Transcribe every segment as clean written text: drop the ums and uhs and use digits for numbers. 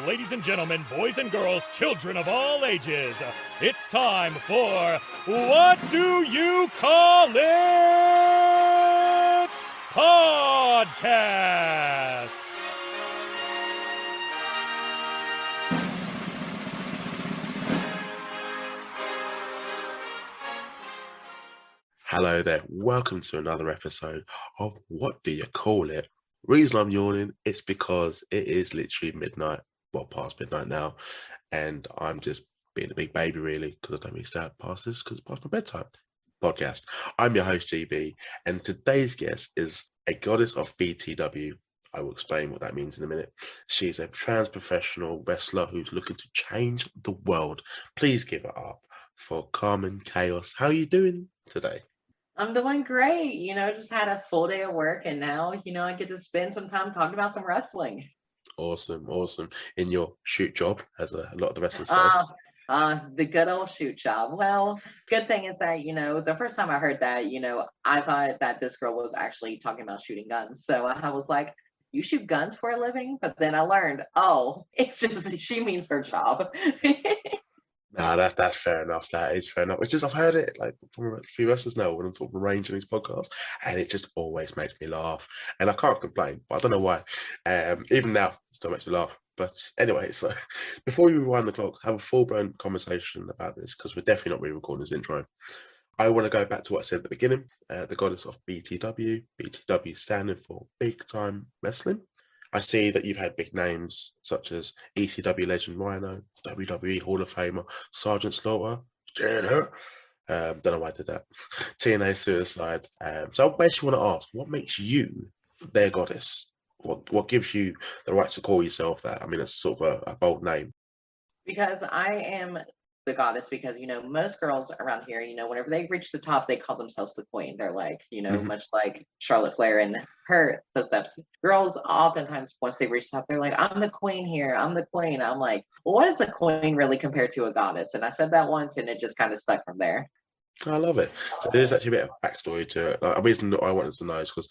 ladies and gentlemen, boys and girls, children of all ages. It's time for What Do You Call It? Podcast. Hello there, welcome to another episode of What Do You Call It? Reason I'm yawning is because it is literally midnight, well past midnight now, and I'm just being a big baby really because I don't really stay up past this because it's past my bedtime podcast. I'm your host GB, and today's guest is a goddess of BTW. I will explain what that means in a minute. She's a trans professional wrestler who's looking to change the world. Please give it up for CARMEN CHAOS. How are you doing today? I'm doing great. Just had a full day of work and now, I get to spend some time talking about some wrestling. Awesome. In your shoot job, as a lot of the wrestlers say. The good old shoot job. Well, good thing is that, the first time I heard that, I thought that this girl was actually talking about shooting guns. So I was like, you shoot guns for a living? But then I learned, it's just, she means her job. No, that's fair enough. That is fair enough. It's just I've heard it like from a few wrestlers now when I'm sort of arranging these podcasts, and it just always makes me laugh. And I can't complain, but I don't know why. Even now, it still makes me laugh. But anyway, so before we rewind the clock, have a full-blown conversation about this because we're definitely not re-recording this intro. I want to go back to what I said at the beginning. The goddess of BTW. BTW standing for Big Time Wrestling. I see that you've had big names such as ECW legend Rhino, WWE Hall of Famer Sgt Slaughter, don't know why I did that, TNA Suicide. So I basically want to ask, what makes you their goddess? What gives you the right to call yourself that? I mean, it's sort of a bold name. Because I am the goddess because, most girls around here, whenever they reach the top, they call themselves the queen. They're like, much like Charlotte Flair and her footsteps. Girls oftentimes, once they reach the top, they're like, I'm the queen here. I'm the queen. I'm like, well, what is a queen really compared to a goddess? And I said that once and it just kind of stuck from there. I love it. So there's actually a bit of backstory to it. Like, a reason that I wanted to know is because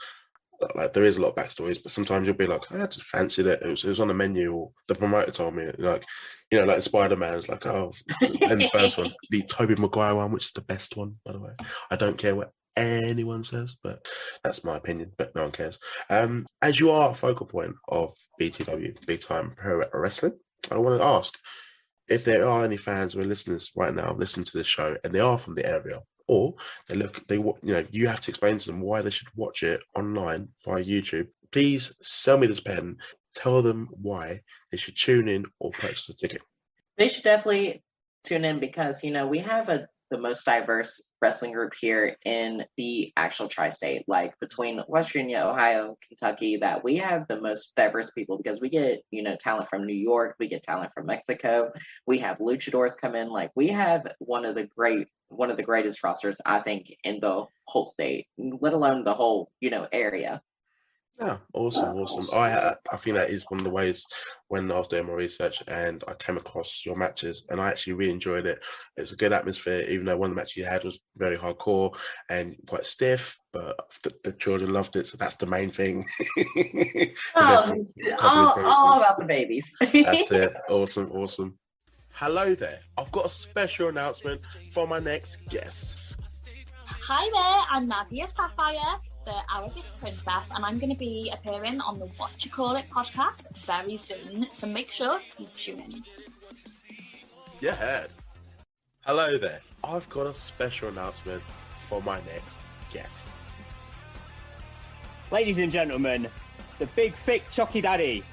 like there is a lot of backstories, but sometimes you'll be like, I just fancied it. It was on the menu, or the promoter told me, like Spider-Man is like, and the first one, the Tobey Maguire one, which is the best one, by the way. I don't care what anyone says, but that's my opinion, but no one cares. As you are a focal point of BTW, Big Time Pro Wrestling, I want to ask if there are any fans or listeners right now listening to this show and they are from the area, or you have to explain to them why they should watch it online via YouTube. Please sell me this pen. Tell them why they should tune in or purchase a ticket. They should definitely tune in because, we have the most diverse wrestling group here in the actual tri-state, like between West Virginia, Ohio, Kentucky, that we have the most diverse people because we get, talent from New York, we get talent from Mexico, we have luchadors come in, like we have one of the greatest rosters, I think, in the whole state, let alone the whole, area. Yeah, awesome. I think that is one of the ways when I was doing my research and I came across your matches and I actually really enjoyed it. It was a good atmosphere, even though one of the matches you had was very hardcore and quite stiff, but the children loved it, so that's the main thing. All about the babies. That's it. Awesome. Hello there. I've got a special announcement for my next guest. Hi there, I'm Nadia Sapphire, the Arabic Princess, and I'm going to be appearing on the What You Call It podcast very soon, so make sure you tune in. Yeah. Hello there. I've got a special announcement for my next guest. Ladies and gentlemen, the big thick chocky daddy,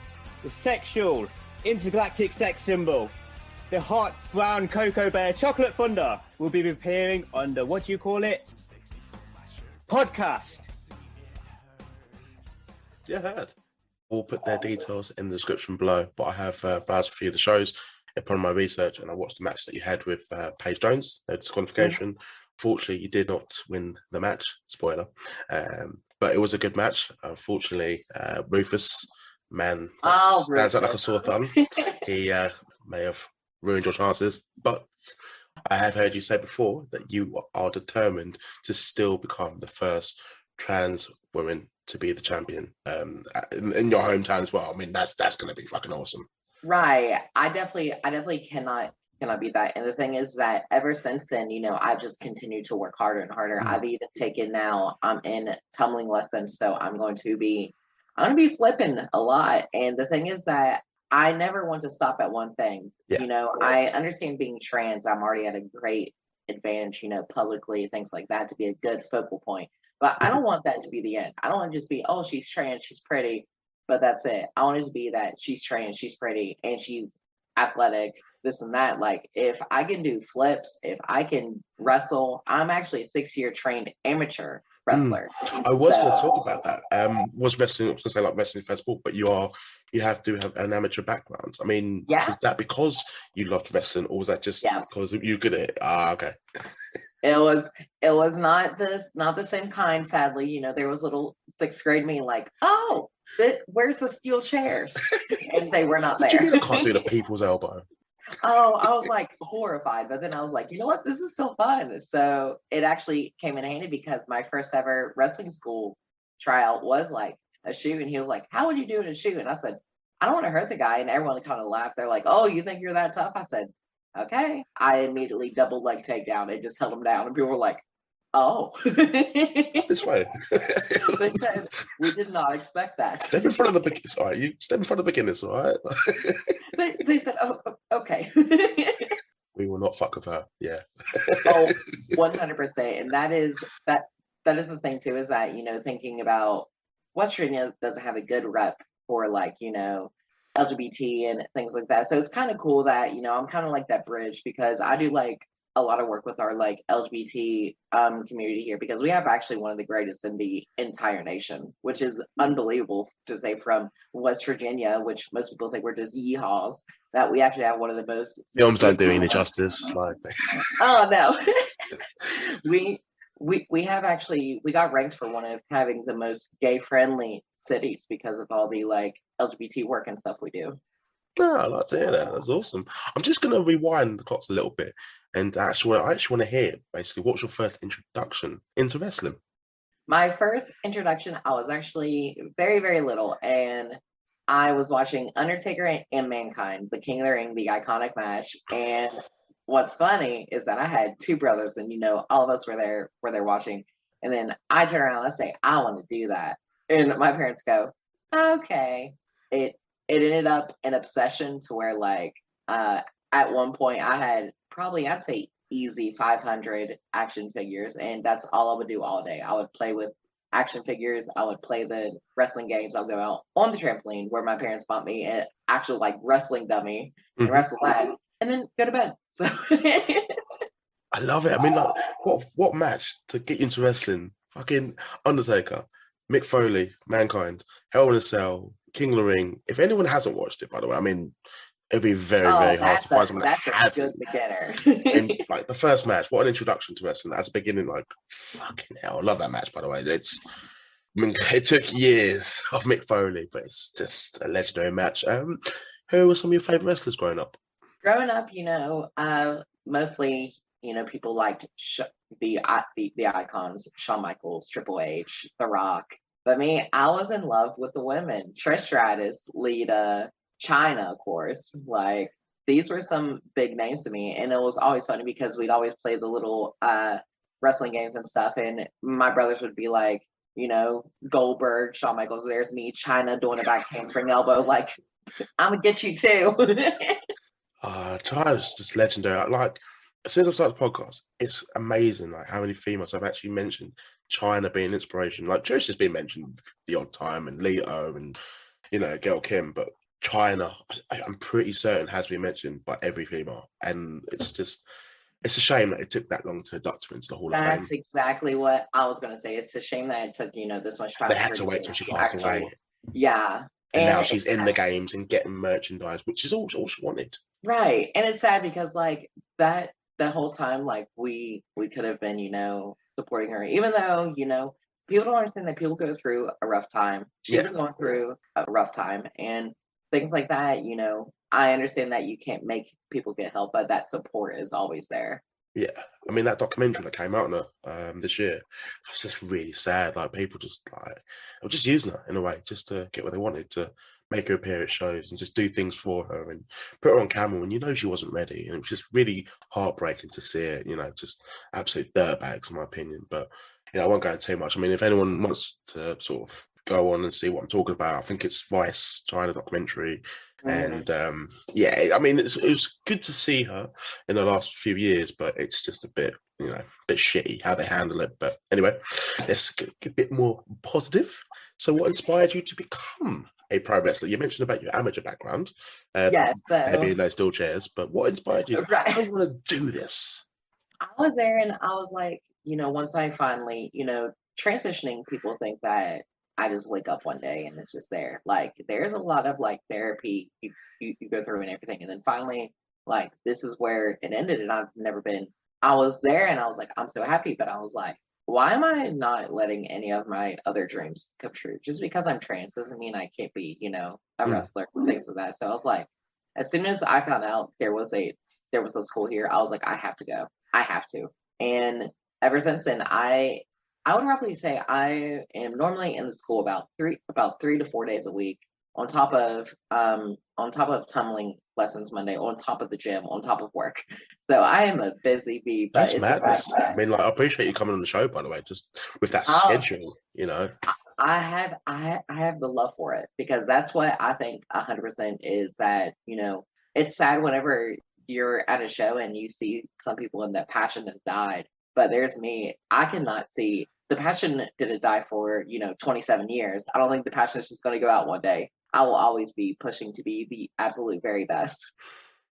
the sexual intergalactic sex symbol, the hot brown cocoa bear chocolate thunder will be appearing on the What You Call It podcast. Yeah, we'll put their details in the description below, but I have browsed a few of the shows upon my research and I watched the match that you had with Paige Jones, no disqualification. Fortunately, you did not win the match, spoiler, but it was a good match. Unfortunately, Rufus, man, stands out like a sore thumb. He may have ruined your chances, but I have heard you say before that you are determined to still become the first trans woman to be the champion in your hometown as well. I mean, that's going to be fucking awesome. Right. I definitely cannot beat that. And the thing is that ever since then, I've just continued to work harder and harder. Mm. I've even taken now, I'm in tumbling lessons, so I'm going to be flipping a lot. And the thing is that I never want to stop at one thing. Yeah. I understand being trans, I'm already at a great advantage, publicly, things like that, to be a good focal point. But I don't want that to be the end. I don't want to just be, oh, she's trans, she's pretty, but that's it. I want it to be that she's trans, she's pretty, and she's athletic, this and that. Like, if I can do flips, if I can wrestle, I'm actually a 6-year trained amateur wrestler. I was going to So, talk about that. Was wrestling, I was going to say like wrestling first sport, but you have to have an amateur background. I mean, yeah, was that because you loved wrestling, or was that just yeah. because you good at it? Ah, okay. It was not the same kind, sadly. There was little 6th grade me like, oh, where's the steel chairs? And they were not What do you there. mean I can't do the people's elbow? Oh, I was like horrified, but then I was like, you know what? This is so fun. So it actually came in handy because my first ever wrestling school tryout was like a shoot, and he was like, "How would you do in a shoot?" And I said, "I don't want to hurt the guy," and everyone kind of laughed. They're like, "Oh, you think you're that tough?" I said, "Okay." I immediately double leg takedown. It just held him down, and people were like, "Oh." This way. They said, "We did not expect that." Step in front of the beginners, all right? You step in front of the beginners, all right? They said, "Oh, okay." We will not fuck with her. Yeah. Oh, 100%. And that is the thing too, is that, thinking about West Virginia doesn't have a good rep for, like, LGBT and things like that. So it's kind of cool that, I'm kind of like that bridge, because I do like a lot of work with our like LGBT community here, because we have actually one of the greatest in the entire nation, which is unbelievable to say, from West Virginia, which most people think we're just yeehaws, that we actually have one of the most Films don't do any justice. Like, oh no. we have actually, we got ranked for one of having the most gay friendly cities because of all the like LGBT work and stuff we do. no, I like to hear that. That's awesome. I'm just going to rewind the clocks a little bit, and I actually want to hear basically what's your first introduction into wrestling. My first introduction, I was actually very, very little, and I was watching Undertaker and Mankind, the King of the Ring, the iconic match. And what's funny is that I had 2 brothers, and all of us were there watching. And then I turn around and I say, I want to do that. And my parents go, okay. It ended up an obsession to where, like, at one point I had probably, I'd say, easy 500 action figures, and that's all I would do all day. I would play with action figures. I would play the wrestling games. I'll go out on the trampoline where my parents bought me an actual like wrestling dummy and wrestle that, and then go to bed. So I love it. I mean, like, what match to get you into wrestling? Fucking Undertaker, Mick Foley, Mankind, Hell in a Cell, King of the Ring. If anyone hasn't watched it, by the way, I mean, it'd be very, very hard to find someone that hasn't. That's a good beginner. And like the first match, what an introduction to wrestling as a beginning. Like, fucking hell, I love that match, by the way. I mean, it took years of Mick Foley, but it's just a legendary match. Who were some of your favorite wrestlers growing up? Growing up, mostly, people liked the icons: Shawn Michaels, Triple H, The Rock. But me, I was in love with the women: Trish Stratus, Lita, China, of course. Like, these were some big names to me, and it was always funny because we'd always play the little wrestling games and stuff, and my brothers would be like, Goldberg, Shawn Michaels, there's me, China doing a back handspring elbow, like, I'm gonna get you too. China's just legendary. Like, as soon as I started the podcast, it's amazing like how many females I've actually mentioned China being an inspiration. Like, Trish has been mentioned the odd time, and Lito, and Gail Kim, but China, I'm pretty certain, has been mentioned by every female, and it's a shame that it took that long to induct her into the Hall of Fame. That's exactly what I was gonna say. It's a shame that it took this much time. They had to wait till she passed away. Yeah. And now she's in the games and getting merchandise, which is all she wanted. Right. And it's sad because like that whole time, like we could have been, supporting her, even though, people don't understand that people go through a rough time. She was going through a rough time and things like that, I understand that you can't make people get help, but that support is always there. Yeah. I mean, that documentary that came out on her this year, it was just really sad. Like, people just were just using her in a way just to get what they wanted, to make her appear at shows and just do things for her and put her on camera when you know she wasn't ready. And it was just really heartbreaking to see it, you know, just absolute dirtbags in my opinion. But, you know, I won't go into too much. I mean, if anyone wants to sort of go on and see what I'm talking about, I think it's Vice China documentary. And yeah, I mean, it was good to see her in the last few years, but it's just a bit, you know, a bit shitty how they handle it. But anyway, let's get a bit more positive. So what inspired you to become a pro wrestler? You mentioned about your amateur background. Yes, maybe so in those steel chairs, but what inspired you? right. I want to do this. I was there and I was like, you know, once I finally, you know, transitioning, people think that I just wake up one day and it's just there. Like, there's a lot of like therapy you go through and everything. And then finally, like, this is where it ended. And I've never been, I was there and I was like, I'm so happy. But I was like, why am I not letting any of my other dreams come true? Just because I'm trans doesn't mean I can't be, you know, a wrestler, things like that. So I was like, as soon as I found out there was a school here, I was like, I have to go. I have to. And ever since then, I would probably say I am normally in the school about 3 to 4 days a week, on top of tumbling lessons Monday, on top of the gym, on top of work. So I am a busy bee. That's madness. I mean, like, I appreciate you coming on the show, by the way, just with that schedule, you know. I have the love for it, because that's what I think 100% is, that, you know, it's sad whenever you're at a show and you see some people in that passion have died. But there's me, I cannot see, the passion didn't die for, you know, 27 years. I don't think the passion is just going to go out one day. I will always be pushing to be the absolute very best.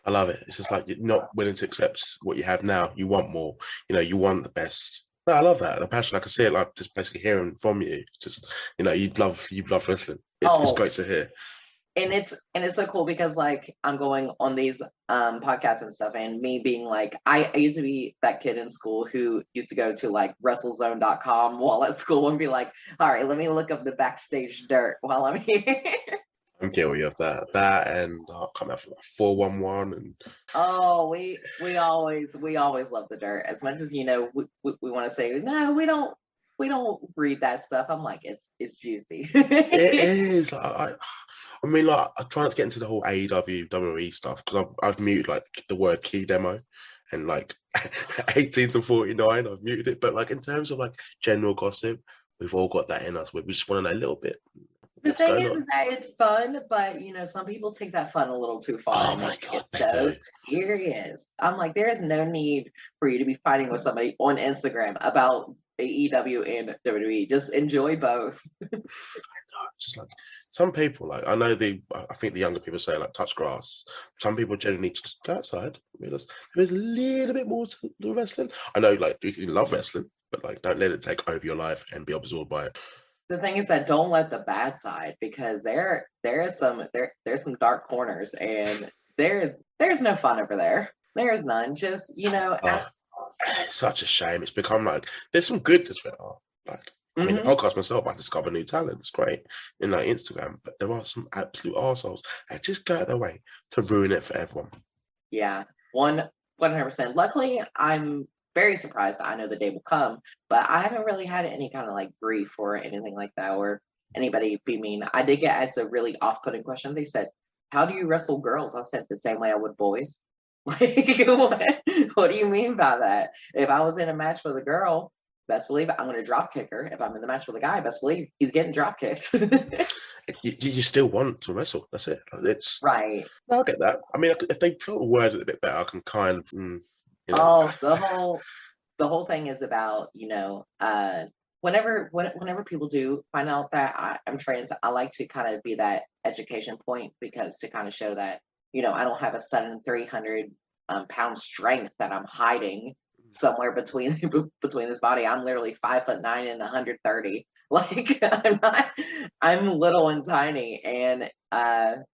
I love it. It's just like you're not willing to accept what you have now. You want more. You know, you want the best. No, I love that. The passion, I can see it, like, just basically hearing from you. Just, you know, you love wrestling. It's great to hear. And it's so cool, because like I'm going on these podcasts and stuff, and me being like, I used to be that kid in school who used to go to like WrestleZone.com while at school and be like, all right, let me look up the backstage dirt while I'm here. I'm guilty of that. That and come out for like 411 and we always love the dirt. As much as, you know, we want to say no, we don't read that stuff. I'm like, it's juicy. It is. I mean, like, I try not to get into the whole AEW, WWE stuff, because I've muted like the word key demo and like 18 to 49, I've muted it. But like, in terms of like general gossip, we've all got that in us. We just want to know a little bit. The thing is that it's fun, but, you know, some people take that fun a little too far. Oh my God, it's so serious. I'm like, there is no need for you to be fighting with somebody on Instagram about AEW and WWE. Just enjoy both. Just like some people, like, I know I think the younger people say like touch grass. Some people generally just go outside. There's a little bit more to the wrestling. I know, like, you love wrestling, but like, don't let it take over your life and be absorbed by it. The thing is that don't let the bad side, because there's some dark corners, and there's no fun over there. There's none. Just, you know. It's such a shame. It's become like, there's some good to Twitter. Like, I mean, the podcast myself, I discover new talent. It's great in like Instagram, but there are some absolute arseholes that just go out their way to ruin it for everyone. Yeah, 100%. Luckily, I'm very surprised. I know the day will come, but I haven't really had any kind of like grief or anything like that, or anybody be mean. I did get asked a really off-putting question. They said, how do you wrestle girls? I said, the same way I would boys. Like, what do you mean by that? If I was in a match with a girl, best believe I'm going to drop kick her. If I'm in the match with a guy, best believe he's getting drop kicked. you still want to wrestle. That's it. It's right. I'll get that. I mean, if they sort of word it a bit better, I can kind of. You know. Oh, the whole thing is about, you know, whenever people do find out that I'm trans, I like to kind of be that education point, because to kind of show that, you know, I don't have a sudden 300 pound strength that I'm hiding somewhere between this body. I'm literally 5'9" and 130. Like, I'm little and tiny. And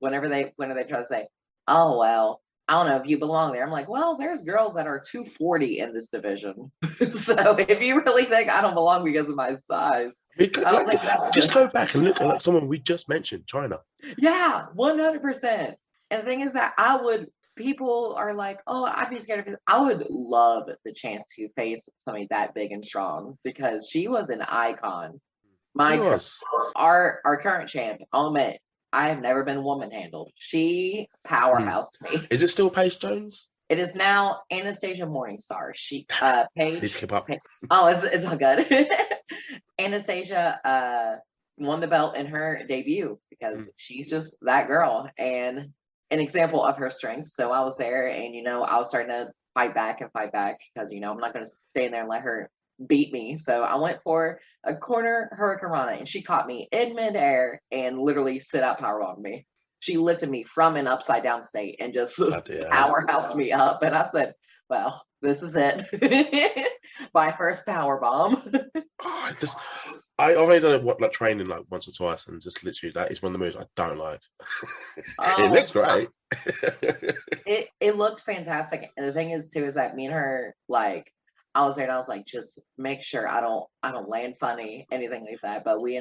whenever they try to say, oh, well, I don't know if you belong there, I'm like, well, there's girls that are 240 in this division. So if you really think I don't belong because of my size, I don't think that's just go back and look at like someone we just mentioned, China. Yeah, 100%. And the thing is that people are like, oh, I'd be scared of it. I would love the chance to face somebody that big and strong, because she was an icon. Our current champ, I'll admit, I have never been woman handled. She powerhoused me. Is it still Paige Jones? It is now Anastasia Morningstar. She Paige. Please keep up. Oh, it's all good. Anastasia won the belt in her debut because she's just that girl and an example of her strength. So I was there, and I was starting to fight back because I'm not going to stay in there and let her beat me. So I went for a corner Hurricane Rana, and she caught me in midair and literally sit out powerbombed me. She lifted me from an upside down state and just powerhoused me up. And I said, well, this is it. My first power bomb. I've only done it training like once or twice, and just literally that is one of the moves I don't like. It looks great. It looked fantastic. And the thing is too, is that me and her, like, I was there and I was like, just make sure I don't land funny, anything like that. But we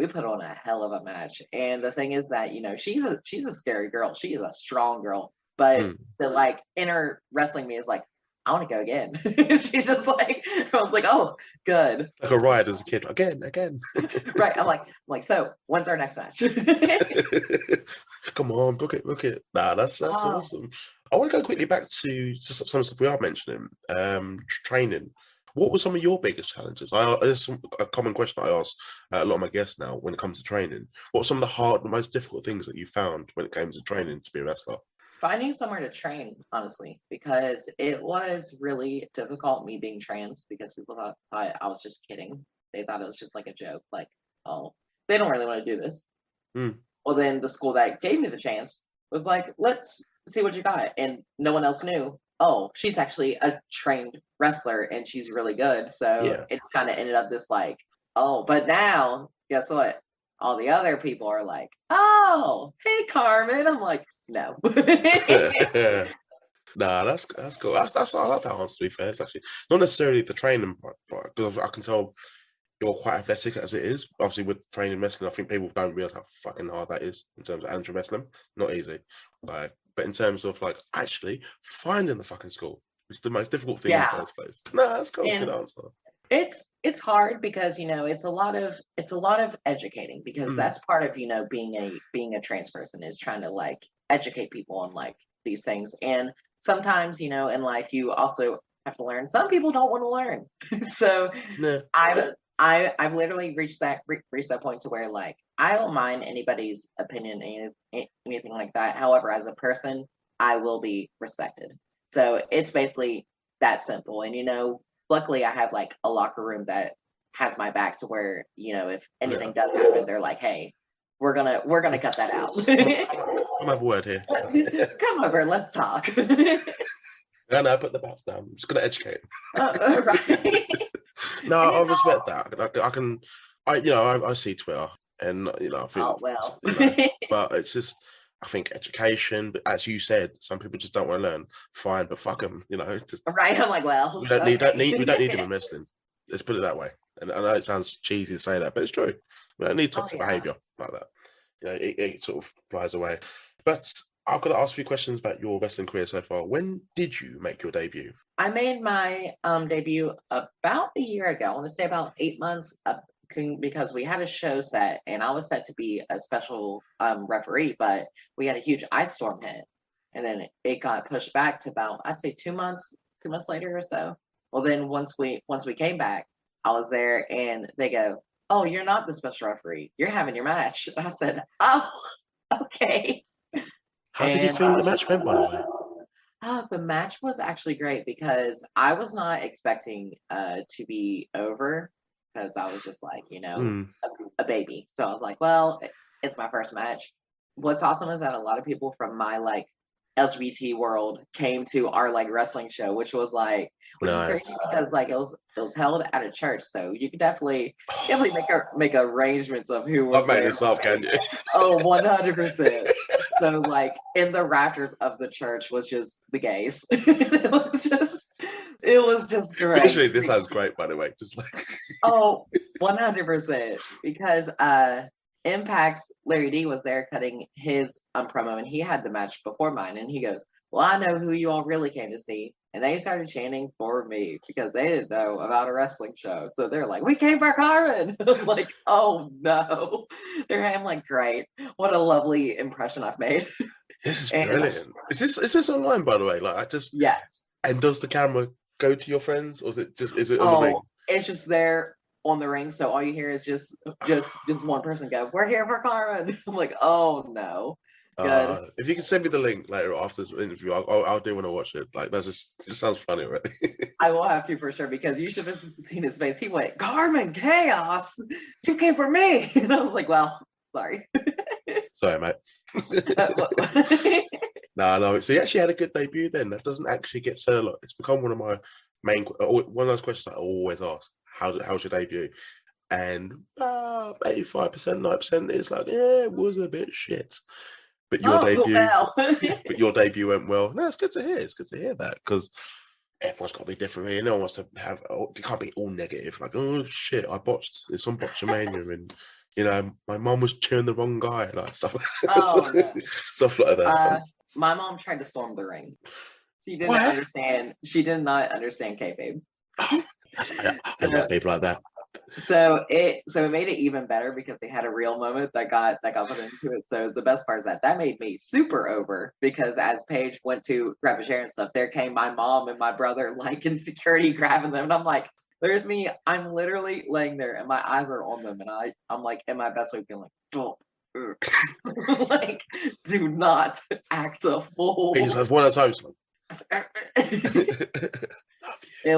put on a hell of a match. And the thing is that, she's a scary girl. She is a strong girl. But the like inner wrestling me is like, I want to go again. She's just like, I was like, oh, good. Like a riot as a kid, again. Right. I'm like, so when's our next match? Come on, book it. Nah, that's awesome. I want to go quickly back to some stuff we are mentioning. Training. What were some of your biggest challenges? There's a common question I ask a lot of my guests now when it comes to training. What are some of the most difficult things that you found when it came to training to be a wrestler? Finding somewhere to train, honestly, because it was really difficult, me being trans, because people thought I was just kidding. They thought it was just like a joke, like, oh, they don't really want to do this. Well, then the school that gave me the chance was like, let's see what you got. And no one else knew, oh, she's actually a trained wrestler and she's really good. So it kind of ended up this like, oh, but now, guess what? All the other people are like, oh, hey, Carmen. I'm like, no. Nah, that's cool. That's I like that answer, to be fair. It's actually not necessarily the training part, because I can tell you're quite athletic as it is. Obviously, with training wrestling, I think people don't realize how fucking hard that is in terms of amateur wrestling. Not easy. But in terms of like actually finding the fucking school, it's the most difficult thing in the first place. No, that's cool. Good answer. It's hard because it's a lot of educating, because that's part of being a trans person, is trying to like educate people on like these things. And sometimes in life you also have to learn. Some people don't want to learn. So I've literally reached that point to where like I don't mind anybody's opinion, anything like that. However, as a person, I will be respected. So it's basically that simple. And luckily I have like a locker room that has my back to where if anything does happen, they're like, hey, we're gonna cut that out. Come have a word here. Come over, let's talk. No, put the bats down. I'm just gonna educate. Right. No, I respect that. I see Twitter, and I feel. Oh well. But it's just, I think education. But as you said, some people just don't want to learn. Fine, but fuck them. Just, right. I'm like, well, we don't need them in wrestling. Let's put it that way. And I know it sounds cheesy to say that, but it's true. We don't need toxic behavior like that. It sort of flies away. But I've got to ask a few questions about your wrestling career so far. When did you make your debut? I made my debut about a year ago. I want to say about 8 months, because we had a show set, and I was set to be a special referee, but we had a huge ice storm hit, and then it got pushed back to about, I'd say 2 months later or so. Well, then once we came back, I was there, and they go, oh, you're not the special referee. You're having your match. And I said, oh, okay. How did you feel the match went, by the way? The match was actually great, because I was not expecting to be over, because I was just like, a baby. So I was like, well, it's my first match. What's awesome is that a lot of people from my like LGBT world came to our like wrestling show, which was like, which is crazy, because like it was held at a church, so you could definitely make arrangements of who was. I've made this up, can you? Oh, 100%. So like in the rafters of the church was just the gays. It was just great. Visually, this sounds great, by the way. Just like 100%, because Impact's Larry D was there cutting his promo, and he had the match before mine, and he goes, well, I know who you all really came to see. and they started chanting for me because they didn't know about a wrestling show. So they're like, "We came for Carmen." I'm like, "Oh no!" I'm like, "Great, what a lovely impression I've made." This is And brilliant. Is this online, by the way? Like, I just yes, and does the camera go to your friends, or is it on the ring? oh, it's just there on the ring, so all you hear is just one person go, "We're here for Carmen." I'm like, "Oh no." Good. If you can send me the link later after this interview, I'll do want to watch it. Like, that just sounds funny, right? I will have to for sure because you should have seen his face. He went, "Carmen Chaos, you came for me," and I was like, "Well, sorry." Sorry, mate. No. So he actually had a good debut then. That doesn't actually get said a lot. It's become one of my one of those questions I always ask. How's your debut? And 85%, 90% is like, yeah, it was a bit shit. But your debut went well. No, it's good to hear. It's good to hear that because everyone's got to be different. Really. No one wants to have. You can't be all negative. Like, oh shit, I botched. It's on Botchamania, and my mom was cheering the wrong guy. Like stuff. Oh, no. Stuff like that. My mom tried to storm the ring. She didn't understand. She did not understand kayfabe. Oh, I love people like that. So it made it even better because they had a real moment that got put into it. So the best part is that made me super over because as Paige went to grab a chair and stuff, there came my mom and my brother like in security grabbing them, and I'm like, there's me. I'm literally laying there and my eyes are on them, and I'm like in my best way feeling like, don't. Like, do not act a fool. He's like one of those. Like, it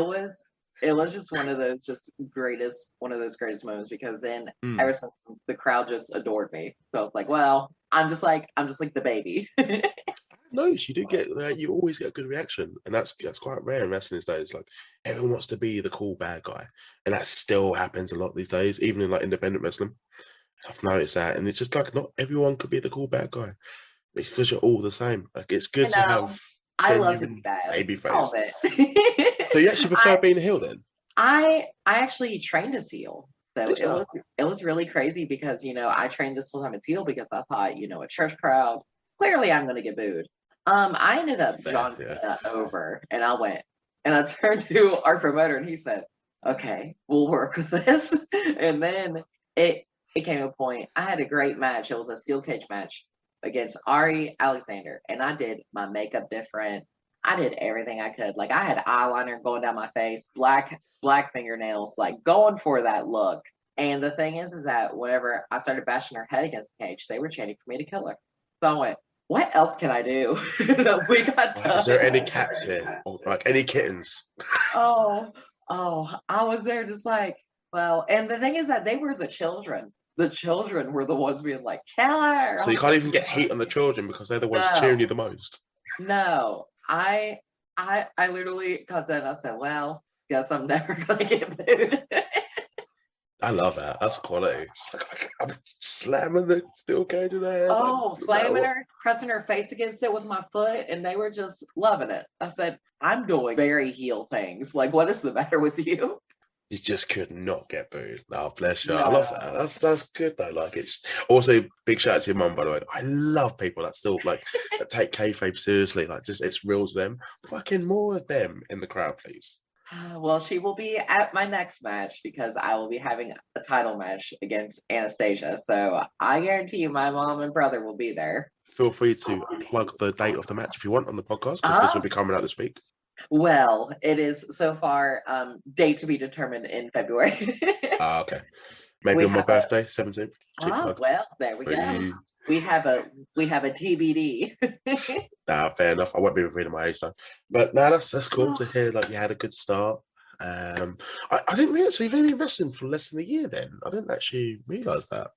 was just one of those greatest moments because then ever since the crowd just adored me. So I was like, well, I'm just like the baby. No, you do get you always get a good reaction, and that's quite rare in wrestling these days. Like everyone wants to be the cool bad guy, and that still happens a lot these days, even in like independent wrestling. I've noticed that, and it's just like not everyone could be the cool bad guy because you're all the same. Like it's good to have. I love to be bad. Baby face. All of it. So you actually prefer being a heel then? I actually trained as heel. So it was really crazy because I trained this whole time as heel because I thought a church crowd, clearly I'm gonna get booed. I ended up John Cena over, and I went and I turned to our promoter and he said, "Okay, we'll work with this." And then it came to a point. I had a great match. It was a steel cage match against Ari Alexander, and I did my makeup different. I did everything I could. Like I had eyeliner going down my face, black fingernails, like going for that look. And the thing is that whenever I started bashing her head against the cage, they were chanting for me to kill her. So I went, what else can I do? We got done. Is there any cats here? Or like any kittens? Oh, I was there just like, well, and the thing is that they were the children. The children were the ones being like, kill her. So you can't even get heat on the children because they're the ones cheering you the most. No, I literally got done. I said, well, guess I'm never gonna get booed. I love that. That's quality. Like, I'm slamming the steel cage in their head. Oh, slamming her, pressing her face against it with my foot, and they were just loving it. I said, I'm doing very heel things. Like, what is the matter with you? You just could not get booed. Oh, bless you. No. I love that. That's good though. Like it's also big shout out to your mum, by the way. I love people that still like that take kayfabe seriously. Like just it's real to them. Fucking more of them in the crowd, please. Well, she will be at my next match because I will be having a title match against Anastasia. So I guarantee you my mom and brother will be there. Feel free to plug the date of the match if you want on the podcast because this will be coming out this week. Well, it is so far date to be determined in February. Okay. Maybe on my birthday, 17th. Well, there we go. We have a TBD. Fair enough. I won't be revealing my age though. But no, that's cool to hear. Like you had a good start. I didn't realize you've only been wrestling for less than a year. Then I didn't actually realize that.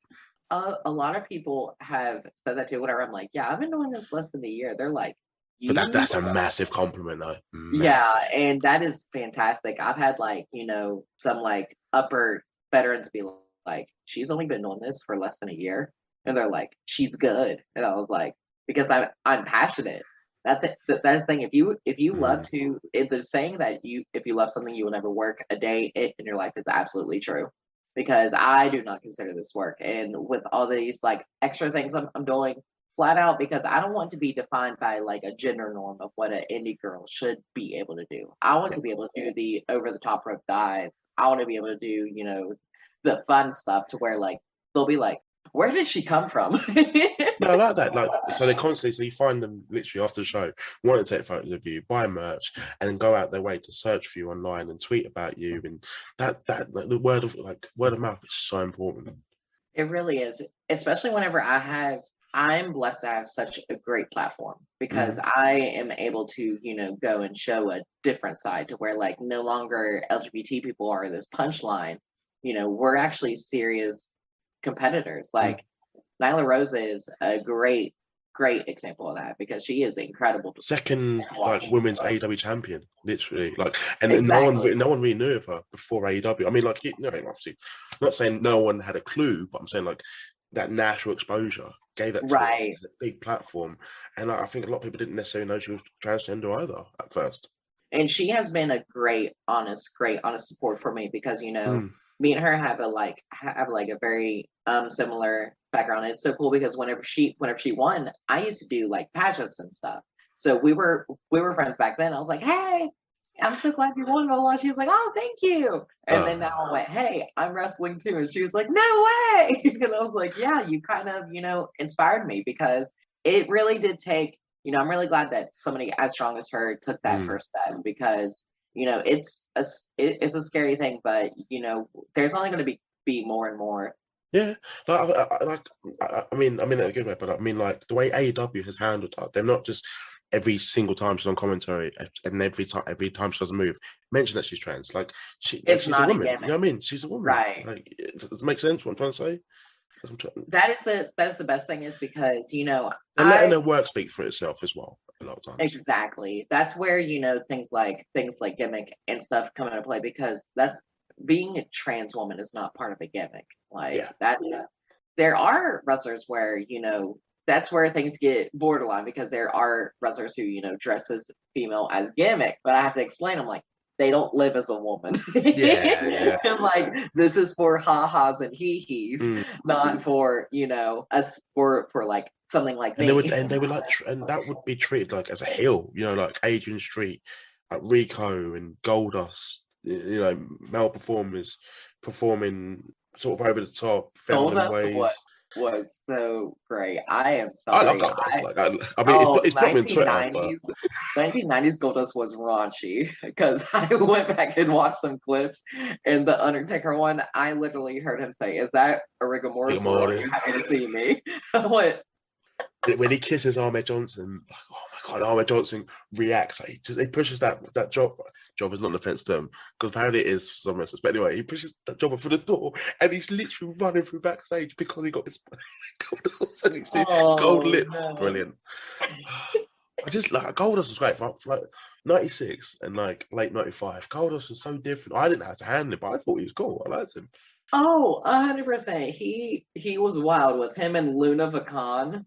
A lot of people have said that too. Whenever I'm like, yeah, I've been doing this less than a year. They're like, but that's a massive compliment though. Massive. Yeah, and that is fantastic. I've had some upper veterans be like, she's only been doing this for less than a year. And they're like, she's good. And I was like, because I'm passionate. That's the thing. If you love to, if the saying that if you love something, you will never work a day in your life is absolutely true. Because I do not consider this work. And with all these extra things I'm doing, flat out, because I don't want to be defined by like a gender norm of what an indie girl should be able to do. I want to be able to do the over the top rope dives. I want to be able to do, you know, the fun stuff to where like they'll be like, where did she come from? No, I like that. Like, so they constantly, so you find them literally after the show, want to take photos of you, buy merch, and then go out their way to search for you online and tweet about you. And that like, the word of mouth is so important. It really is, especially whenever I'm blessed to have such a great platform, because I am able to, you know, go and show a different side to where like no longer LGBT people are this punchline. You know, we're actually serious competitors. Like Nyla Rosa is a great example of that, because she is incredible. Second, like women's AEW champion, literally. Like, and Exactly. no one really knew of her before AEW. I mean, like, you know, obviously, I'm not saying no one had a clue, but I'm saying like that national exposure gave that to her a big platform, and I think a lot of people didn't necessarily know she was transgender either at first. And she has been a great honest support for me, because you know, me and her have a very similar background. It's so cool because whenever she won, I used to do like pageants and stuff. So we were friends back then. I was like, hey, I'm so glad you won, Lola. She was like, oh, thank you. And then now I went, hey, I'm wrestling too. And she was like, no way. And I was like, yeah, you kind of, you know, inspired me, because it really did take, you know, I'm really glad that somebody as strong as her took that first step, because, you know, it's a scary thing, but, you know, there's only going to be more and more. Yeah, I mean, in a good way, but I mean, like the way AEW has handled that, they're not just every single time she's on commentary and every time she does a move, mention that she's trans. Like she's a woman. You know what I mean? She's a woman, right? Like, does it make sense what I'm trying to say? That is the best thing, is because, you know, and letting her work speak for itself as well a lot of times. Exactly. That's where, you know, things like gimmick and stuff come into play, because that's being a trans woman is not part of a gimmick. Like there are wrestlers where, you know, that's where things get borderline, because there are wrestlers who, you know, dress as female as gimmick, but I have to explain, I'm like, they don't live as a woman. And like, this is for ha-has and hee-hees, not for, you know, us for like something like and me. They would like, and that would be treated like as a heel, you know, like Adrian Street, like Rico and Goldust, you know, male performers performing sort of over the top, feminine ways. Was so great. I am sorry. I love Goldust. I mean, it's put me on Twitter. But 1990s Goldust was raunchy, because I went back and watched some clips, and the Undertaker one, I literally heard him say, "Is that a rigor mortis? Or are you happy to see me?" What? When he kisses Ahmed Johnson, like, oh my god, Ahmed Johnson reacts. Like, he pushes that job. Job is not an offense to him, because apparently it is for some reasons. But anyway, he pushes that job for the door, and he's literally running through backstage because he got his gold lips. No. Brilliant. I just like Goldust was great. Like 96 and like late 95, Goldust was so different. I didn't know how to handle it, but I thought he was cool. I liked him. Oh, 100%. He was wild with him and Luna Vachon.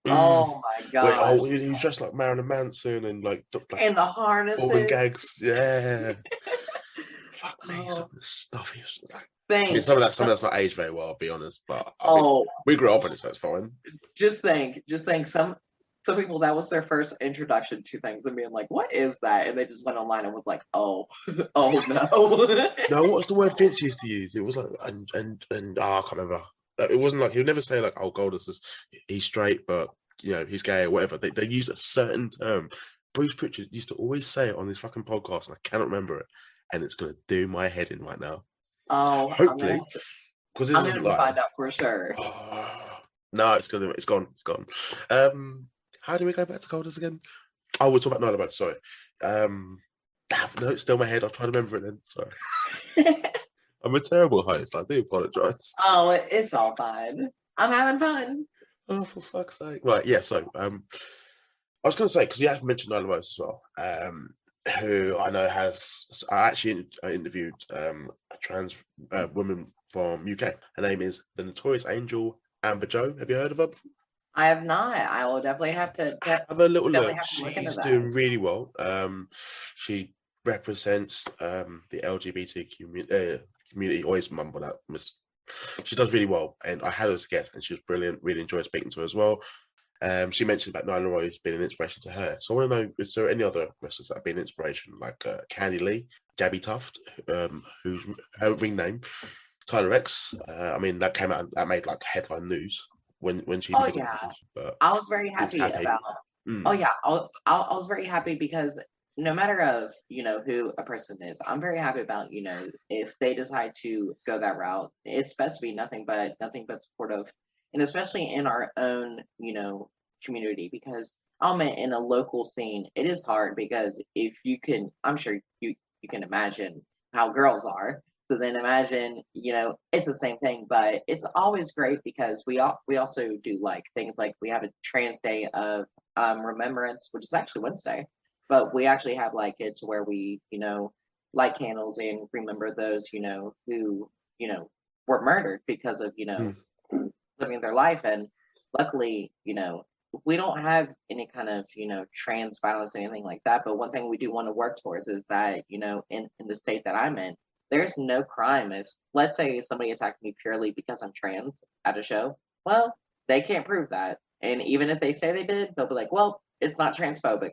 Oh my god! He was dressed like Marilyn Manson and like and the harnesses, and gags. Yeah. Fuck me, some of the stuff he was like. I mean, some of that's not aged very well, I'll be honest. But I mean, we grew up on it, so it's fine. Just think, some people, that was their first introduction to things, and being like, "What is that?" And they just went online and was like, "Oh, oh no." No, what's the word Vince used to use? It was like I can't remember. It wasn't like, he would never say like, "Oh, Goldust is he's straight, but you know he's gay" or whatever. They use a certain term. Bruce Pritchard used to always say it on his fucking podcast, and I cannot remember it, and it's gonna do my head in right now. Oh, hopefully, because I'm gonna find out for sure. No, it's gone. How do we go back to Goldust again? Oh, we're talking about Nyla. Sorry. No, it's still in my head. I'll try to remember it then. Sorry. I'm a terrible host. I do apologise. Oh, it's all fine. I'm having fun. Oh, for fuck's sake! Right, yeah. So, I was going to say, because you have mentioned Nyla Rose as well, who I know has. I actually interviewed a trans woman from UK. Her name is the Notorious Angel Amber Joe. Have you heard of her before? I have not. I will definitely have to have a little look. She's doing really well. She represents the LGBT community. Always mumble that. She does really well, and I had her as a guest, and she was brilliant. Really enjoyed speaking to her as well. She mentioned about Nyla Rose being an inspiration to her. So I want to know, is there any other wrestlers that have been an inspiration, like Candy Lee, Gabby Tuft, whose her ring name, Tyler X? I mean, that came out, that made like headline news when she. Oh yeah, but I was very happy about. Oh yeah, I was very happy because no matter of who a person is, I'm very happy about if they decide to go that route, it's best to be nothing but supportive, and especially in our own community, because in a local scene it is hard, because if you can, I'm sure you can imagine how girls are. So then imagine, it's the same thing, but it's always great because we also do like things like we have a trans day of remembrance, which is actually Wednesday, but we actually have like it to where we, light candles and remember those, who, were murdered because of, living their life. And luckily, we don't have any kind of, trans violence or anything like that. But one thing we do want to work towards is that, in the state that I'm in, there's no crime if, let's say, somebody attacked me purely because I'm trans at a show. Well, they can't prove that. And even if they say they did, they'll be like, well, it's not transphobic.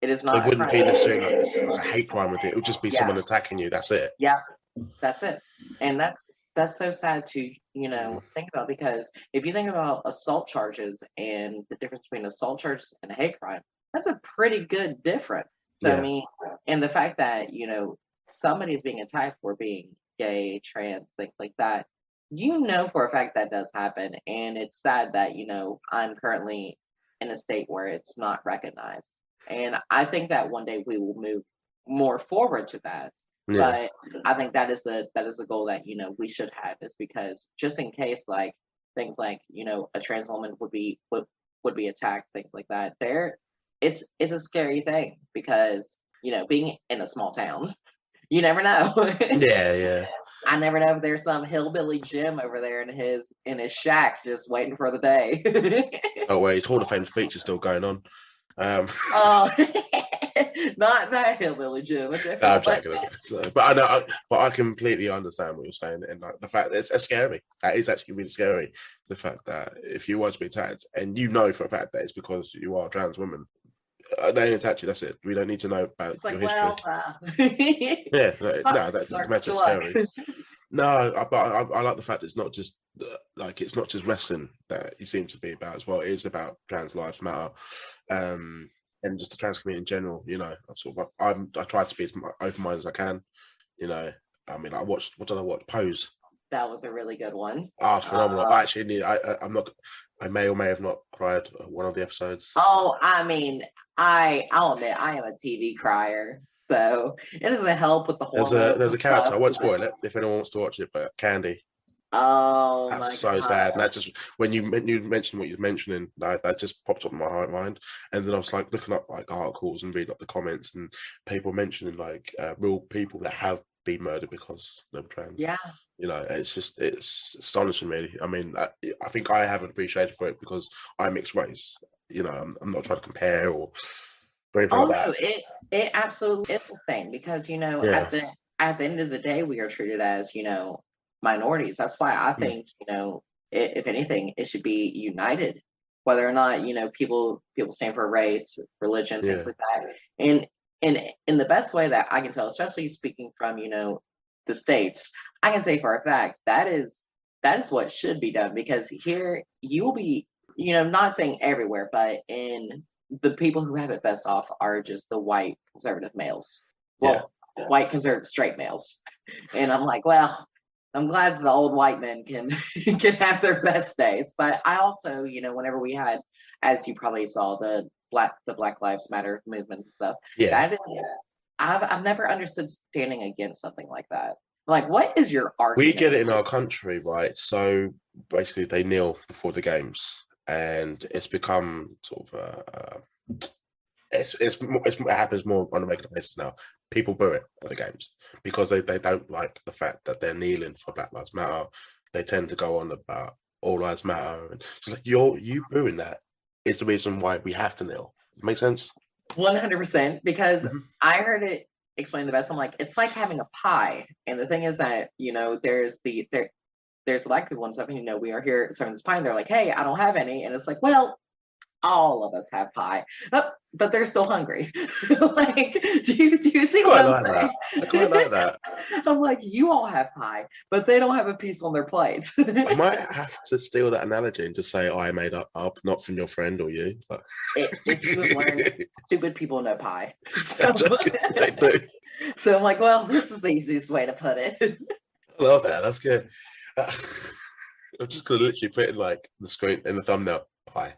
It is not. It wouldn't be necessarily like a hate crime with it. It would just be someone attacking you. That's it. Yeah, that's it. And that's so sad to, think about, because if you think about assault charges and the difference between assault charges and a hate crime, that's a pretty good difference. So, I mean, and the fact that, somebody is being attacked for being gay, trans, things like that, for a fact that does happen. And it's sad that, I'm currently in a state where it's not recognized. And I think that one day we will move more forward to that. Yeah. But I think that is the goal that, we should have, is because just in case, like, things like, a trans woman would be attacked, things like that, it's a scary thing, because, being in a small town, you never know. Yeah. I never know if there's some hillbilly Jim over there in his shack just waiting for the day. Oh, wait, his Hall of Fame speech is still going on. Oh, not that hillbilly Jim. No, I'm joking. So, but I know, but I completely understand what you're saying, and like the fact that it's scary. That is actually really scary. The fact that if you want to be attacked, and for a fact that it's because you are a trans woman, they attack you. That's it. We don't need to know about your history. That's imagine scary. No, but I like the fact it's not just it's not just wrestling that you seem to be about as well. It is about trans lives matter, and just the trans community in general. I try to be as open-minded as I can. I mean, what did I watch? Pose. That was a really good one. Oh, it's phenomenal. I may or may have not cried one of the episodes. Oh, I mean, I'll admit I am a TV crier, so it doesn't help with the whole. There's a character. I won't spoil it if anyone wants to watch it, but Candy. Oh, that's so sad. And that just, when you mentioned what you're mentioning, that just popped up in my mind. And then I was like looking up like articles and reading up the comments, and people mentioning like real people that have been murdered because they were trans. Yeah. It's astonishing, really. I mean, I think I have an appreciation for it because I'm mixed race. I'm not trying to compare or anything like that. It absolutely is the same, because at the end of the day, we are treated as minorities. That's why I think if anything, it should be united, whether or not people stand for race, religion, things like that. And in the best way that I can tell, especially speaking from the States, I can say for a fact that is what should be done, because here you will be, not saying everywhere, but in the people who have it best off are just the white conservative males. Well, white conservative straight males. And I'm like, well, I'm glad the old white men can have their best days. But I also, whenever we had, as you probably saw, the Black Lives Matter movement and stuff, that is, I've never understood standing against something like that. Like, what is your argument? We get it in our country, right? So basically, they kneel before the games, and it's become sort of it happens more on a regular basis now. People boo it at the games because they don't like the fact that they're kneeling for Black Lives Matter. They tend to go on about All Lives Matter, and it's like you booing that is the reason why we have to kneel. Make sense? 100%, because I heard it explained the best. I'm like, it's like having a pie, and the thing is that there's the Black people and stuff, and we are here serving this pie, and they're like, hey, I don't have any, and it's like, well, all of us have pie, but they're still hungry. Like, do you see I what quite I'm like saying? that. I quite like that. I'm like, you all have pie, but they don't have a piece on their plate. I might have to steal that analogy and just say I made up, not from your friend or you. But... If you have learned, stupid people know pie. So, They do. so I'm like, well, this is the easiest way to put it. I love that. That's good. I'm just gonna literally put in like the screen in the thumbnail. Pie.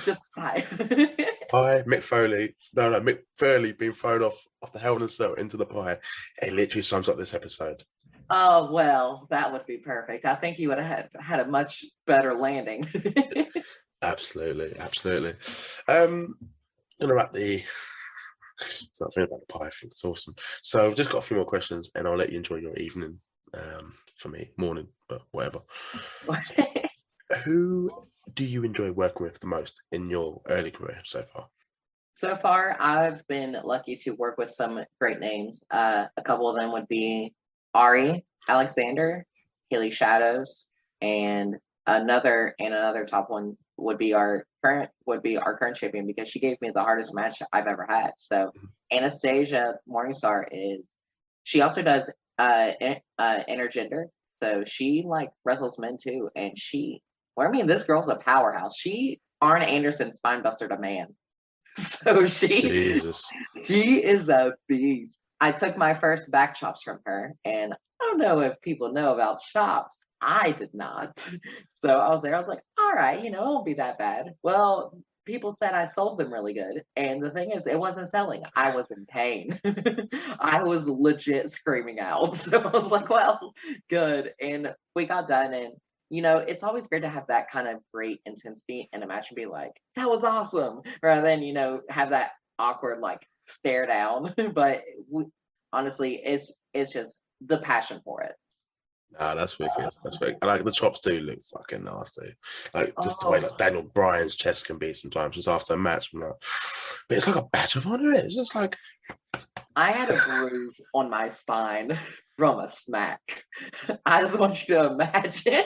Just pie. Pie. Mick Foley. No, Mick Foley being thrown off the Hell in a Cell into the pie. It literally sums up this episode. Oh, well, that would be perfect. I think you would have had a much better landing. Absolutely. I'm gonna wrap the something about the pie thing. It's awesome. So I've just got a few more questions, and I'll let you enjoy your evening. For me, morning, but whatever. Who do you enjoy working with the most in your early career so far? So far, I've been lucky to work with some great names. A couple of them would be Ari Alexander, Haley Shadows, and another top one would be our current champion, because she gave me the hardest match I've ever had. So Anastasia Morningstar she also does intergender, so she like wrestles men too, and this girl's a powerhouse. Arn Anderson spinebustered a man. So she is a beast. I took my first back chops from her, and I don't know if people know about chops. I did not. So I was there. I was like, all right, it won't be that bad. Well, people said I sold them really good. And the thing is, it wasn't selling. I was in pain. I was legit screaming out. So I was like, well, good. And we got done. And, it's always great to have that kind of great intensity in a match and be like, that was awesome. Rather than, have that awkward, like, stare down. But honestly, it's just the passion for it. Nah, that's wicked. That's wicked. I like the chops do look fucking nasty. Like just the way like Daniel Bryan's chest can be sometimes just after a match. I'm like, but it's like a badge of honor. It's just like I had a bruise on my spine from a smack. I just want you to imagine.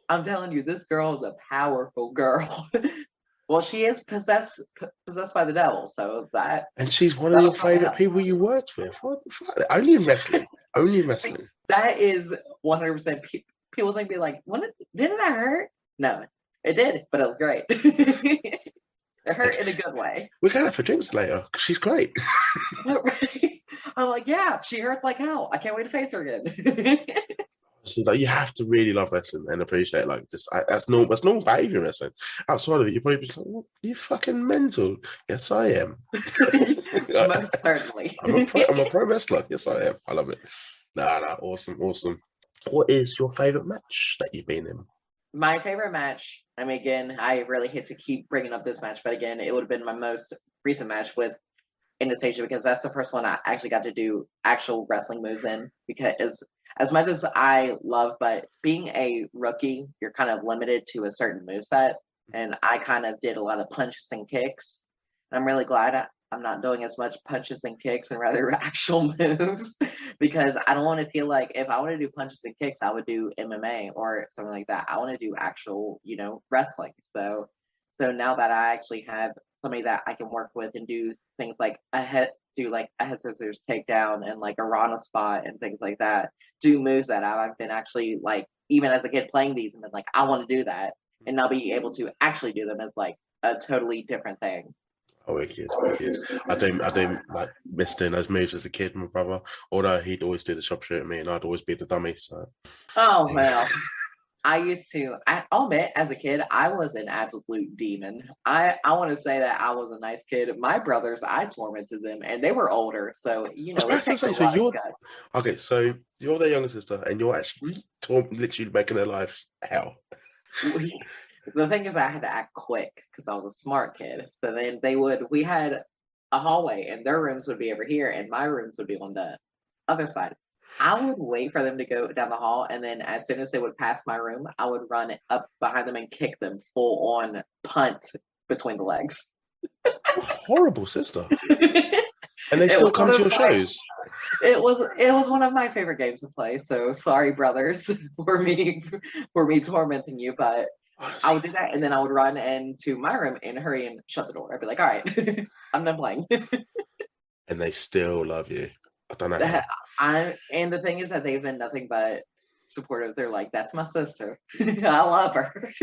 I'm telling you, this girl is a powerful girl. Well, she is possessed by the devil, so that. And she's one of your favorite people you worked with. What the fuck? Only in wrestling. Only in wrestling. That is 100%. People think, be like, didn't that hurt? No, it did, but it was great. It hurt in a good way. We're going for drinks later because she's great. I'm like, yeah, she hurts like hell. I can't wait to face her again. So like, you have to really love wrestling and appreciate that's normal behavior in wrestling. Outside of it, you're probably just like, well, you fucking mental. Yes, I am. Most certainly. I'm a pro wrestler. Yes, I am. I love it. No, awesome. What is your favorite match that you've been in? My favorite match, I mean, again, I really hate to keep bringing up this match, but again, it would have been my most recent match with Anastasia, because that's the first one I actually got to do actual wrestling moves in, because as much as I love, but being a rookie, you're kind of limited to a certain moveset, and I kind of did a lot of punches and kicks. And I'm really glad I'm not doing as much punches and kicks and rather actual moves, because I don't want to feel like if I want to do punches and kicks, I would do MMA or something like that. I want to do actual, wrestling. So now that I actually have somebody that I can work with and do things like a head scissors takedown and like a Rana spot and things like that, do moves that I've been actually like, even as a kid playing these and been like, I want to do that, and now be able to actually do them is like a totally different thing. Oh, wicked. I do like miss doing those moves as a kid, my brother. Although he'd always do the sharpshooter at me, and I'd always be the dummy. So. Oh well, I'll admit, as a kid, I was an absolute demon. I want to say that I was a nice kid. My brothers, I tormented them, and they were older, so okay. So you're their younger sister, and you're actually literally making their lives hell. The thing is, I had to act quick because I was a smart kid. So then we had a hallway, and their rooms would be over here, and my rooms would be on the other side. I would wait for them to go down the hall, and then as soon as they would pass my room, I would run up behind them and kick them full on punt between the legs. Horrible sister. And they still come to your shows. It was one of my favorite games to play. So sorry, brothers, for me tormenting you, but I would do that, and then I would run into my room and hurry and shut the door. I'd be like, all right, I'm done playing. And they still love you. I don't know how. And the thing is that they've been nothing but supportive. They're like, that's my sister. I love her.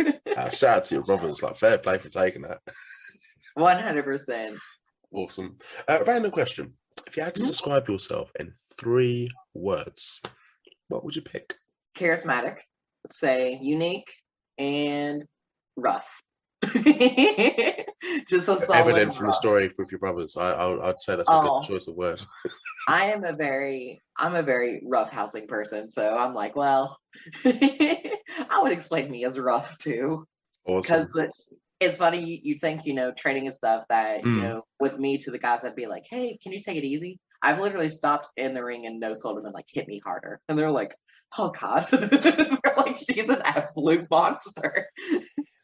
Shout out to your brothers. Like, fair play for taking that. 100%. Awesome. Random question. If you had to describe yourself in 3 words, what would you pick? Charismatic, say unique, and rough. Just a solid Evident from the rough. story with your brothers. I'd say that's a good choice of word. I'm a very rough housing person, so I'm like, well, I would explain me as rough too. Awesome. Because it's funny, you think, training and stuff that, with me to the guys, I'd be like, hey, can you take it easy? I've literally stopped in the ring and no-sold them and like, hit me harder. And they're like, oh God. They're like, she's an absolute monster.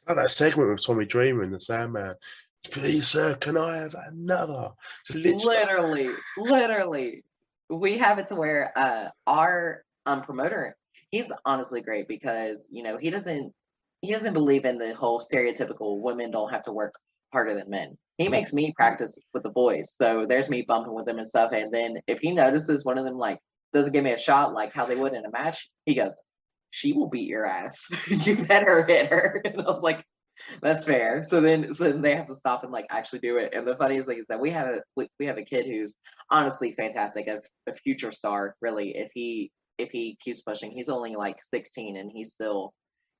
Like that segment with Tommy Dreamer and the Sandman. Please, sir, can I have another? Literally. We have it to where our promoter, he's honestly great because, he doesn't believe in the whole stereotypical women don't have to work harder than men. He makes me practice with the boys. So there's me bumping with them and stuff. And then if he notices one of them like doesn't give me a shot like how they would in a match, he goes, she will beat your ass. You better hit her. And I was like, that's fair. So then they have to stop and like actually do it. And the funniest thing is that we have a kid who's honestly fantastic, a future star, really. If he keeps pushing, he's only like 16 and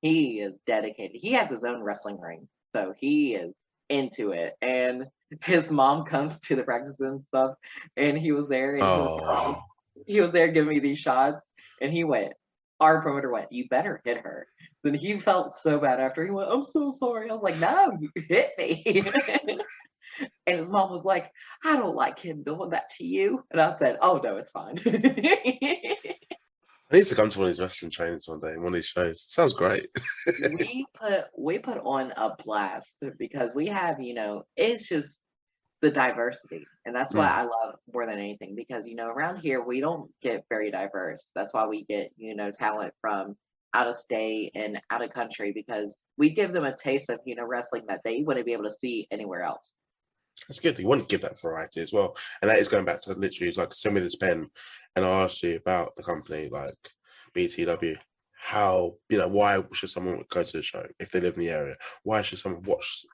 he is dedicated. He has his own wrestling ring, so he is into it. And his mom comes to the practices and stuff, and he was there, and he was there giving me these shots, and our promoter went, you better hit her. Then he felt so bad after. He went, I'm so sorry. I was like, no, you hit me. And his mom was like, I don't like him doing that to you. And I said, oh no, it's fine. I need to come to one of these wrestling trainings one day, one of these shows. Sounds great. we put on a blast because we have, it's just the diversity. And that's what I love more than anything because, around here, we don't get very diverse. That's why we get, talent from out of state and out of country because we give them a taste of, wrestling that they wouldn't be able to see anywhere else. It's good. You want to give that variety as well. And that is going back to literally like send me this pen and I asked you about the company like BTW. How, why should someone go to the show if they live in the area? Why should someone watch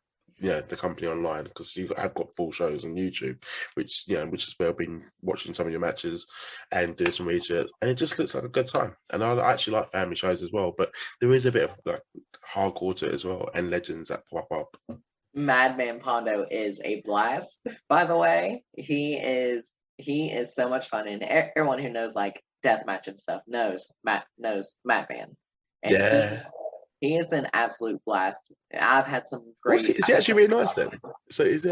the company online? Because you have got full shows on YouTube, which is where I've been watching some of your matches and doing some research, and it just looks like a good time. And I actually like family shows as well, but there is a bit of like hardcore to it as well, and legends that pop up. Madman Pondo is a blast, by the way. He is so much fun, and everyone who knows like deathmatch and stuff knows Madman. And yeah. He is an absolute blast. I've had some great. Is he actually really nice then? So is he?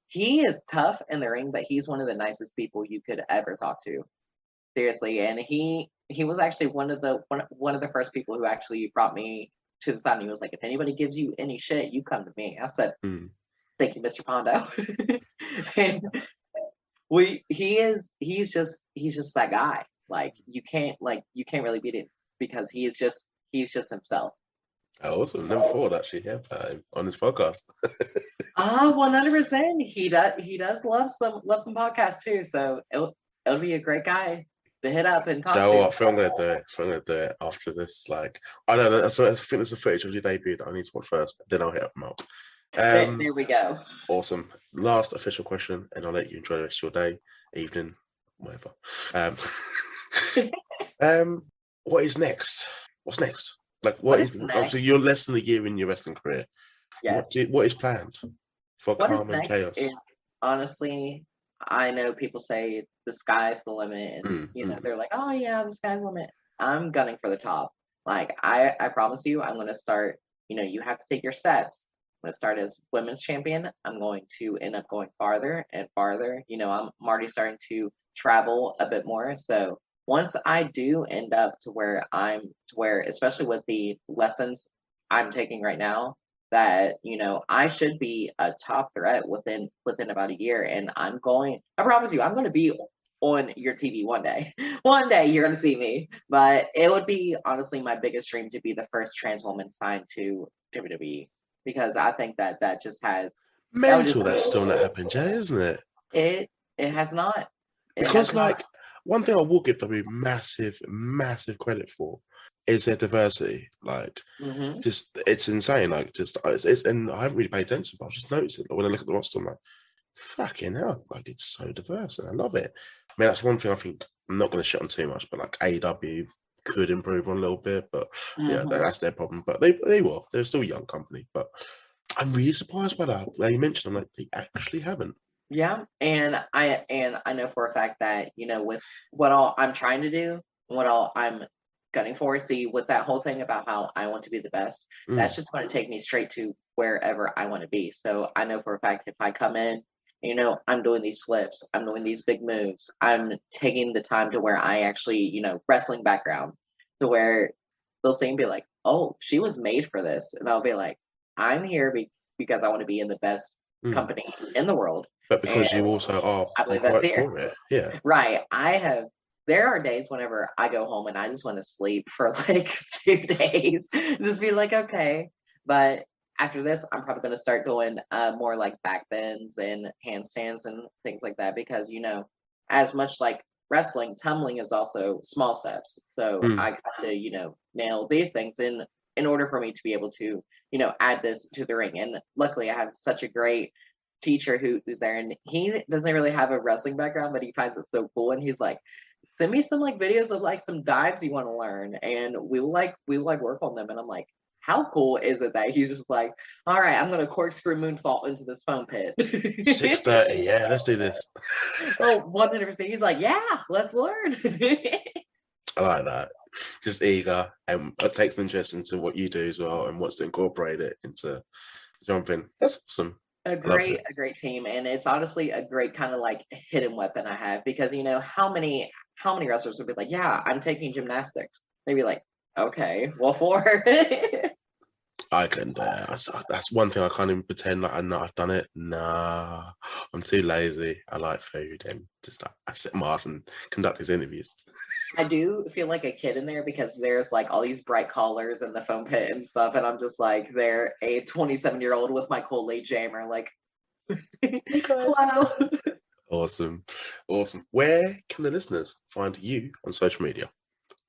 He is tough in the ring, but he's one of the nicest people you could ever talk to. Seriously, and he was actually one of the first people who actually brought me to the side. And he was like, "If anybody gives you any shit, you come to me." I said, "Thank you, Mr. Pondo." And he's just that guy. Like you can't really beat it because he's just himself. Oh, awesome. Never thought actually have on this podcast. 100%. He does love some podcasts too. So it'll be a great guy to hit up and talk to. What? I feel I'm gonna do it after this. Like I don't know. So I think there's a footage of your debut that I need to watch first. Then I'll hit up Mark. There we go. Awesome. Last official question, and I'll let you enjoy the rest of your day, evening, whatever. What is next? What's next? Like, what is next? Obviously, you're less than a year in your wrestling career. Yes. What is planned for CARMEN CHAOS? Honestly, I know people say the sky's the limit, and they're like, "Oh yeah, the sky's the limit." I'm gunning for the top. Like I promise you, I'm going to start. You have to take your steps. I'm going to start as women's champion. I'm going to end up going farther and farther. I'm already starting to travel a bit more, so. Once I do end up to where especially with the lessons I'm taking right now, that I should be a top threat within about a year, and I promise you, I'm going to be on your TV one day. One day you're gonna see me. But it would be honestly my biggest dream to be the first trans woman signed to WWE, because I think that just has Mental that's still not happened, Jay, isn't it? it has not. Because one thing I will give WWE massive credit for is their diversity. Like, just it's insane. Like, just it's and I haven't really paid attention, but I just noticed it. Like, when I look at the roster, I'm like, fucking hell, like it's so diverse, and I love it. I mean, that's one thing I think I'm not going to shit on too much, but like AEW could improve on a little bit, but yeah, that's their problem. But they will. They're still a young company, but I'm really surprised by that. Like you mentioned, I'm like, they actually haven't. Yeah, and I know for a fact that, you know, with what all I'm trying to do, what all I'm gunning for, see, with that whole thing about how I want to be the best, that's just going to take me straight to wherever I want to be. So I know for a fact if I come in, you know, I'm doing these flips, I'm doing these big moves, I'm taking the time to where I actually, you know, wrestling background, to where they'll see and be like, oh, she was made for this. And I'll be like, I'm here because I want to be in the best company in the world. But because you also are right for it. Yeah. Right. There are days whenever I go home and I just want to sleep for like 2 days. Just be like, okay. But after this, I'm probably going to start doing more like back bends and handstands and things like that, because, you know, as much like wrestling, tumbling is also small steps. So I got to, you know, nail these things in order for me to be able to, you know, add this to the ring. And luckily I have such a great teacher who's there, and he doesn't really have a wrestling background, but he finds it so cool, and he's like, send me some like videos of like some dives you want to learn, and we will work on them. And I'm like, how cool is it that he's just like, all right, I'm gonna corkscrew moonsault into this foam pit. 6:30, yeah, let's do this. Oh, 100%. He's like, yeah, let's learn. I like that. Just eager, and it takes an interest into what you do as well, and wants to incorporate it into jumping. That's awesome. A great team, and it's honestly a great kind of like hidden weapon I have, because, you know, how many wrestlers would be like, yeah, I'm taking gymnastics. They'd be like, okay, what for? I couldn't do it. That's one thing I can't even pretend like I know I've done it. Nah, I'm too lazy. I like food, and just I sit my ass and conduct these interviews. I do feel like a kid in there, because there's like all these bright colors in the foam pit and stuff, and I'm just like, they're a 27-year-old with my Kool-Aid jammer, like, hello. Awesome. Where can the listeners find you on social media?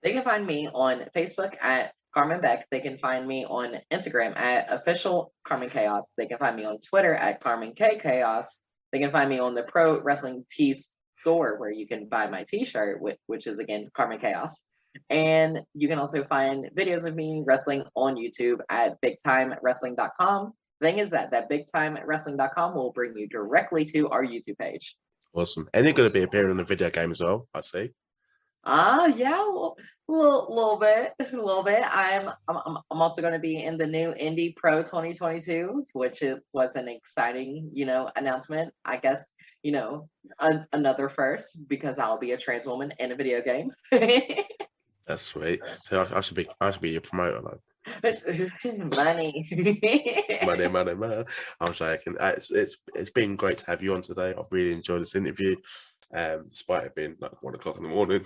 They can find me on Facebook at Carmen Beck. They can find me on Instagram at official Carmen Chaos. They can find me on Twitter at Carmen K Chaos. They can find me on the Pro Wrestling Tees store, where you can buy my t-shirt, which is again Carmen Chaos. And you can also find videos of me wrestling on YouTube at bigtimewrestling.com. The thing is that bigtimewrestling.com will bring you directly to our YouTube page. Awesome. And you're going to be appearing in the video game as well, I see. Yeah, a little bit. I'm also going to be in the new Indie Pro 2022, which was an exciting, you know, announcement. I guess, you know, another first, because I'll be a trans woman in a video game. That's sweet. So I should be your promoter, like. Money. I'm joking. It's been great to have you on today. I've really enjoyed this interview, despite it being like 1 o'clock in the morning.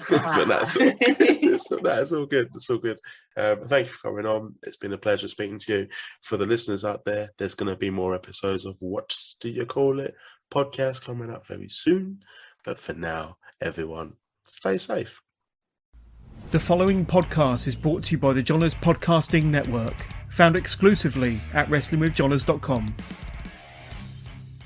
But that's all good. That's all good. It's all good. Thank you for coming on. It's been a pleasure speaking to you. For the listeners out there, there's going to be more episodes of What Do You Call It podcast coming up very soon. But for now, everyone, stay safe. The following podcast is brought to you by the Jollers Podcasting Network, found exclusively at wrestlingwithjollers.com.